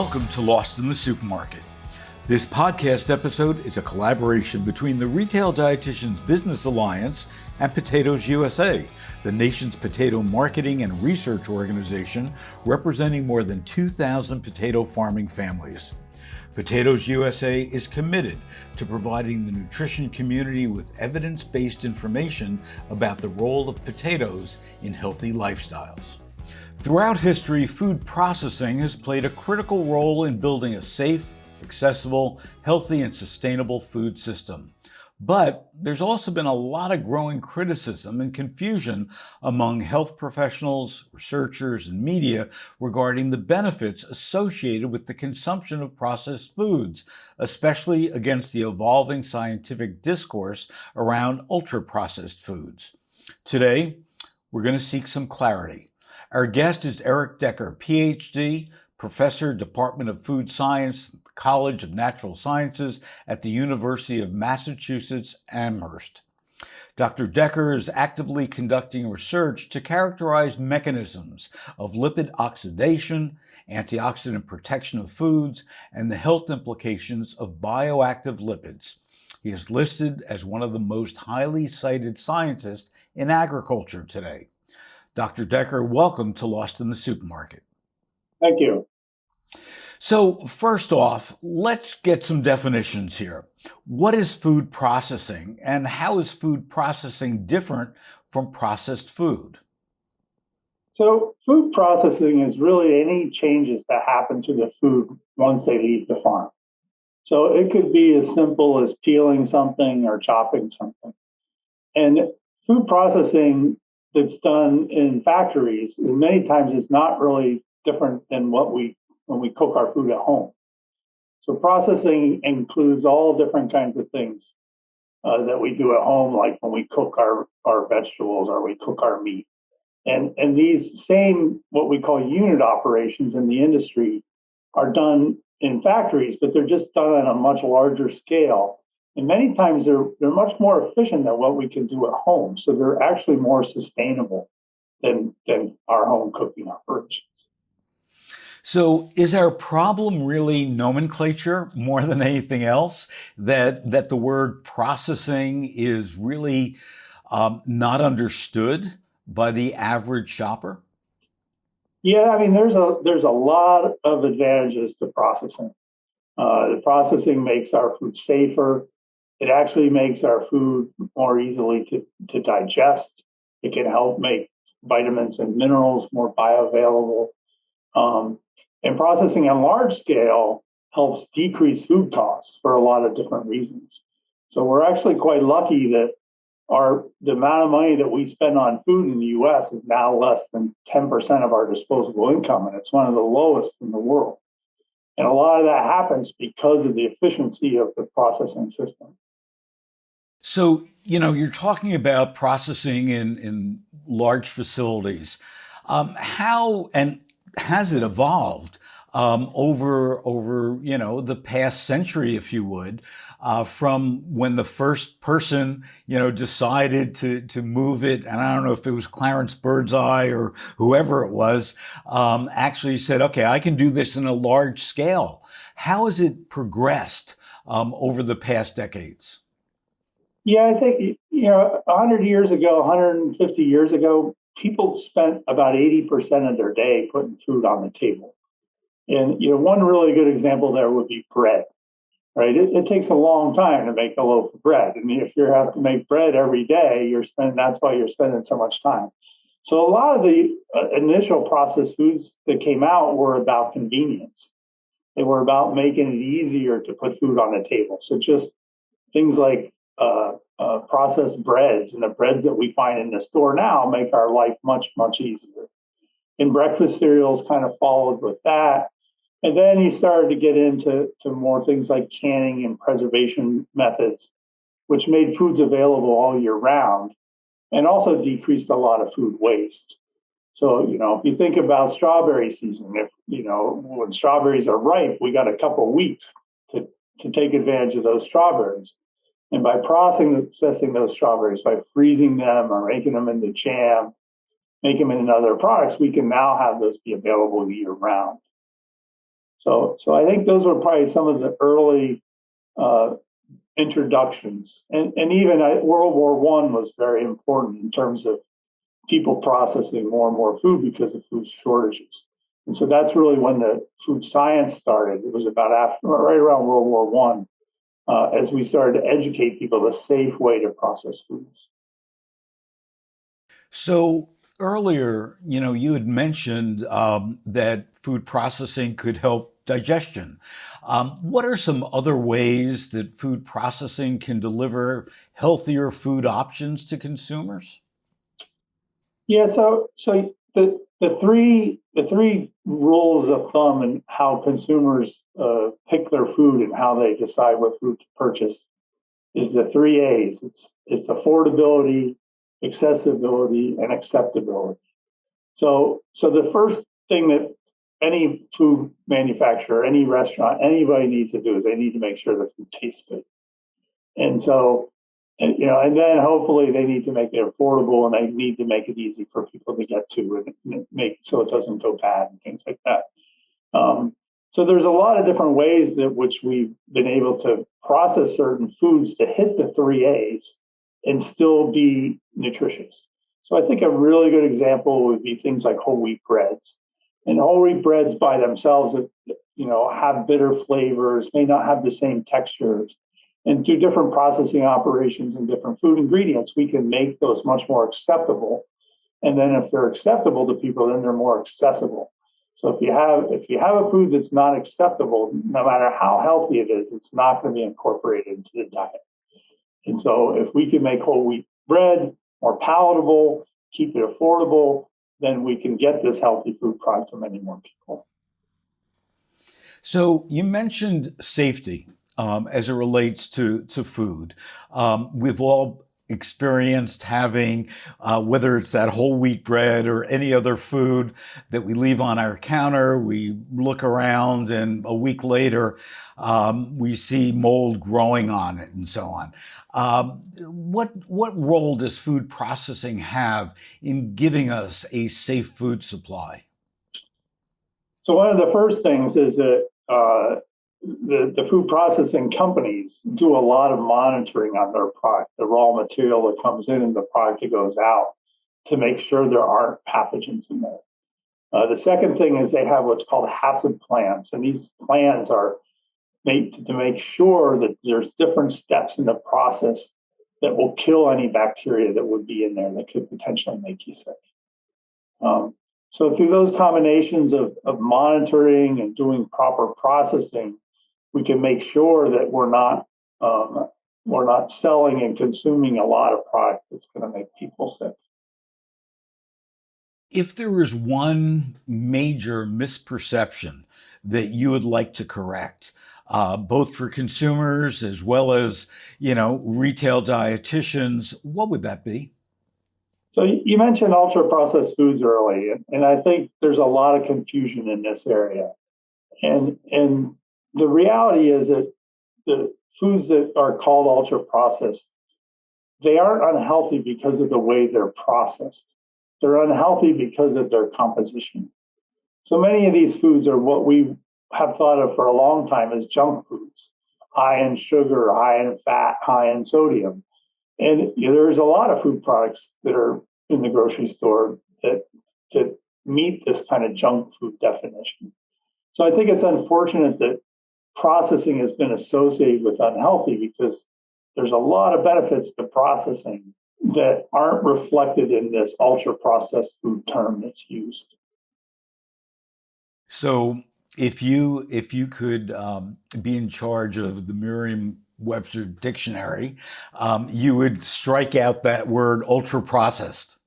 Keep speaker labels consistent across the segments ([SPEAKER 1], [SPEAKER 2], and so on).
[SPEAKER 1] Welcome to Lost in the Supermarket. This podcast episode is a collaboration between the Retail Dietitians Business Alliance and Potatoes USA, the nation's potato marketing and research organization representing more than 2,000 potato farming families. Potatoes USA is committed to providing the nutrition community with evidence-based information about the role of potatoes in healthy lifestyles. Throughout history, food processing has played a critical role in building a safe, accessible, healthy, and sustainable food system. But there's also been a lot of growing criticism and confusion among health professionals, researchers, and media regarding the benefits associated with the consumption of processed foods, especially against the evolving scientific discourse around ultra-processed foods. Today, we're going to seek some clarity. Our guest is Eric Decker, PhD, Professor, Department of Food Science, College of Natural Sciences at the University of Massachusetts Amherst. Dr. Decker is actively conducting research to characterize mechanisms of lipid oxidation, antioxidant protection of foods, and the health implications of bioactive lipids. He is listed as one of the most highly cited scientists in agriculture today. Dr. Decker, welcome to Lost in the Supermarket.
[SPEAKER 2] Thank you.
[SPEAKER 1] So first off, let's get some definitions here. What is food processing, and how is food processing different from processed food?
[SPEAKER 2] So food processing is really any changes that happen to the food once they leave the farm. So it could be as simple as peeling something or chopping something. And food processing that's done in factories, many times is not really different than when we cook our food at home. So processing includes all different kinds of things that we do at home, like when we cook our vegetables or we cook our meat. And these same, what we call unit operations in the industry, are done in factories, but they're just done on a much larger scale. And many times they're much more efficient than what we can do at home. So they're actually more sustainable than our home cooking operations.
[SPEAKER 1] So is our problem really nomenclature more than anything else? That the word processing is really not understood by the average shopper?
[SPEAKER 2] Yeah, I mean, there's a lot of advantages to processing. The processing makes our food safer. It actually makes our food more easily to digest. It can help make vitamins and minerals more bioavailable. And processing on large scale helps decrease food costs for a lot of different reasons. So we're actually quite lucky that the amount of money that we spend on food in the U.S. is now less than 10% of our disposable income, and it's one of the lowest in the world. And a lot of that happens because of the efficiency of the processing system.
[SPEAKER 1] So, you're talking about processing in large facilities. How and has it evolved over the past century, if you would, from when the first person, decided to move it, and I don't know if it was Clarence Birdseye or whoever it was, actually said, okay, I can do this in a large scale. How has it progressed over the past decades?
[SPEAKER 2] Yeah, I think, 100 years ago, 150 years ago, people spent about 80% of their day putting food on the table. And, one really good example there would be bread, right? It takes a long time to make a loaf of bread. I mean, if you have to make bread every day, that's why you're spending so much time. So a lot of the initial processed foods that came out were about convenience. They were about making it easier to put food on the table. So just things like processed breads and the breads that we find in the store now make our life much, much easier. And breakfast cereals kind of followed with that. And then you started to get into more things like canning and preservation methods, which made foods available all year round and also decreased a lot of food waste. So, if you think about strawberry season, when strawberries are ripe, we got a couple of weeks to take advantage of those strawberries. And by processing those strawberries, by freezing them or making them into jam, making them into other products, we can now have those be available year round. So I think those were probably some of the early uh, introductions. And even World War One was very important in terms of people processing more and more food because of food shortages. And so that's really when the food science started. It was about right around World War One, as we started to educate people the safe way to process foods.
[SPEAKER 1] So earlier, you had mentioned that food processing could help digestion. What are some other ways that food processing can deliver healthier food options to consumers?
[SPEAKER 2] Yeah, so the three rules of thumb in how consumers pick their food and how they decide what food to purchase is the three A's. It's affordability, accessibility, and acceptability. So the first thing that any food manufacturer, any restaurant, anybody needs to do is they need to make sure the food tastes good. And so, and then hopefully they need to make it affordable and they need to make it easy for people to get to and make so it doesn't go bad and things like that. Um, so there's a lot of different ways that which we've been able to process certain foods to hit the three A's and still be nutritious. So I think a really good example would be things like whole wheat breads. And whole wheat breads by themselves, have bitter flavors, may not have the same textures. And through different processing operations and different food ingredients, we can make those much more acceptable. And then if they're acceptable to people, then they're more accessible. So if you have a food that's not acceptable, no matter how healthy it is, it's not going to be incorporated into the diet. And so if we can make whole wheat bread more palatable, keep it affordable, then we can get this healthy food product to many more people.
[SPEAKER 1] So you mentioned safety as it relates to food. We've all experienced having, whether it's that whole wheat bread or any other food that we leave on our counter, we look around and a week later we see mold growing on it and so on. What role does food processing have in giving us a safe food supply?
[SPEAKER 2] So one of the first things is that the food processing companies do a lot of monitoring on their product, the raw material that comes in and the product that goes out, to make sure there aren't pathogens in there. The second thing is they have what's called HACCP plans, and these plans are made to make sure that there's different steps in the process that will kill any bacteria that would be in there that could potentially make you sick. Um, so through those combinations of monitoring and doing proper processing, we can make sure that we're not selling and consuming a lot of product that's going to make people sick.
[SPEAKER 1] If there is one major misperception that you would like to correct, both for consumers as well as, retail dietitians, what would that be?
[SPEAKER 2] So you mentioned ultra processed foods early, and I think there's a lot of confusion in this area. And the reality is that the foods that are called ultra processed, they aren't unhealthy because of the way they're processed. They're unhealthy because of their composition. So many of these foods are what we have thought of for a long time as junk foods, high in sugar, high in fat, high in sodium. And there's a lot of food products that are in the grocery store that meet this kind of junk food definition. So I think it's unfortunate that processing has been associated with unhealthy because there's a lot of benefits to processing that aren't reflected in this ultra processed food term that's used.
[SPEAKER 1] So if you could be in charge of the Merriam-Webster dictionary, you would strike out that word ultra processed.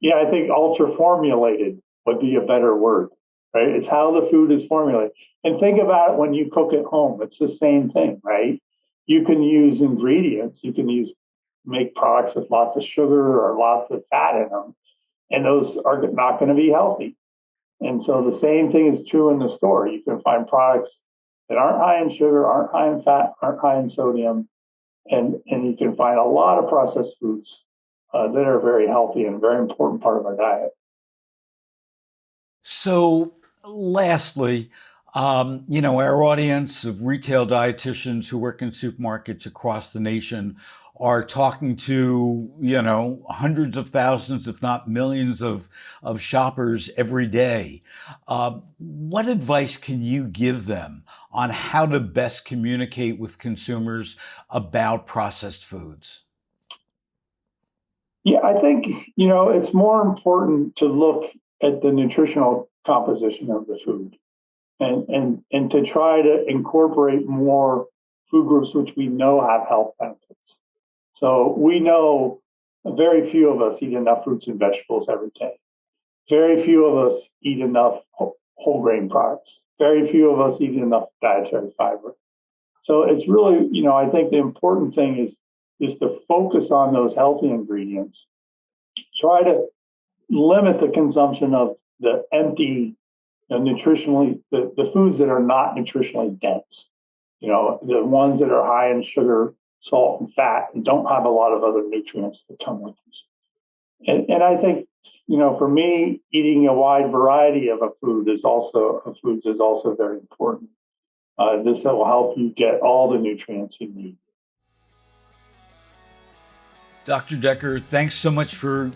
[SPEAKER 2] Yeah, I think ultra formulated would be a better word, right? It's how the food is formulated. And think about it when you cook at home. It's the same thing, right? You can use ingredients, make products with lots of sugar or lots of fat in them, and those are not going to be healthy. And so the same thing is true in the store. You can find products that aren't high in sugar, aren't high in fat, aren't high in sodium, and you can find a lot of processed foods that are very healthy and a very important part of our diet.
[SPEAKER 1] So lastly, Our audience of retail dietitians who work in supermarkets across the nation are talking to, hundreds of thousands, if not millions of shoppers every day. What advice can you give them on how to best communicate with consumers about processed foods?
[SPEAKER 2] Yeah, I think, it's more important to look at the nutritional composition of the food and to try to incorporate more food groups which we know have health benefits. So we know very few of us eat enough fruits and vegetables every day. Very few of us eat enough whole grain products. Very few of us eat enough dietary fiber. So it's really, I think the important thing is to focus on those healthy ingredients. Try to limit the consumption of the empty, nutritionally, the foods that are not nutritionally dense. The ones that are high in sugar, salt, and fat, and don't have a lot of other nutrients that come with them. And I think, for me, eating a wide variety of foods is also very important. This will help you get all the nutrients you need.
[SPEAKER 1] Dr. Decker, thanks so much for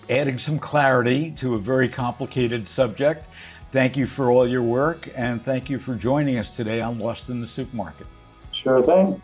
[SPEAKER 1] adding some clarity to a very complicated subject. Thank you for all your work, and thank you for joining us today on Lost in the Supermarket.
[SPEAKER 2] Sure thing.